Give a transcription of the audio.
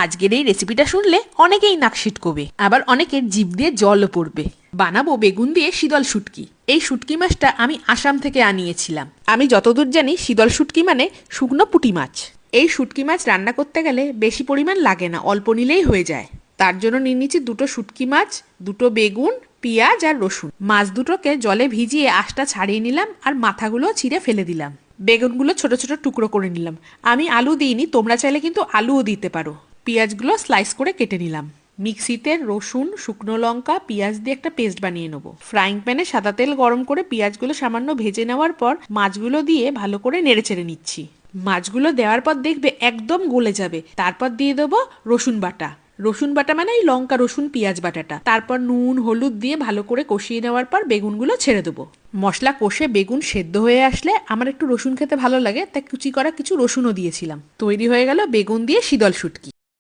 আজকের এই রেসিপিটা শুনলে অনেকেই নাক সিটকোবে, আবার অনেকের জিভ দিয়ে জলও পড়বে। বানাবো বেগুন দিয়ে শীতল শুটকি। এই শুটকি মাছটা আমি আসাম থেকে আনিয়েছিলাম। আমি যতদূর জানি শীতল শুটকি মানে শুকনো পুঁটি মাছ। এই শুটকি মাছ রান্না করতে গেলে বেশি পরিমাণ লাগে না, অল্প নিলেই হয়ে যায়। তার জন্য নিয়ে নিচ্ছি দুটো শুটকি মাছ, দুটো বেগুন, পেঁয়াজ আর রসুন। মাছ দুটোকে জলে ভিজিয়ে আঁশটা ছাড়িয়ে নিলাম আর মাথাগুলো ছিঁড়ে ফেলে দিলাম। বেগুনগুলো ছোট ছোট টুকরো করে নিলাম। আমি আলু দিইনি, তোমরা চাইলে কিন্তু আলুও দিতে পারো। পেঁয়াজগুলো স্লাইস করে কেটে নিলাম। মিক্সিতে রসুন, শুকনো লঙ্কা, পেঁয়াজ দিয়ে একটা পেস্ট বানিয়ে নেবো। ফ্রাইং প্যানে সাদা তেল গরম করে পেঁয়াজগুলো সামান্য ভেজে নেওয়ার পর মাছগুলো দিয়ে ভালো করে নেড়ে চেড়ে নিচ্ছি। মাছগুলো দেওয়ার পর দেখবে একদম গলে যাবে। তারপর দিয়ে দেবো রসুন বাটা। রসুন বাটা মানে এই লঙ্কা রসুন পেঁয়াজ বাটাটা। তারপর নুন হলুদ দিয়ে ভালো করে কষিয়ে নেওয়ার পর বেগুনগুলো ছেড়ে দেবো। মশলা কষে বেগুন সেদ্ধ হয়ে আসলে আমার একটু রসুন খেতে ভালো লাগে, তাই কুচি করা কিছু রসুনও দিয়েছিলাম। তৈরি হয়ে গেল বেগুন দিয়ে শীতল শুটকি।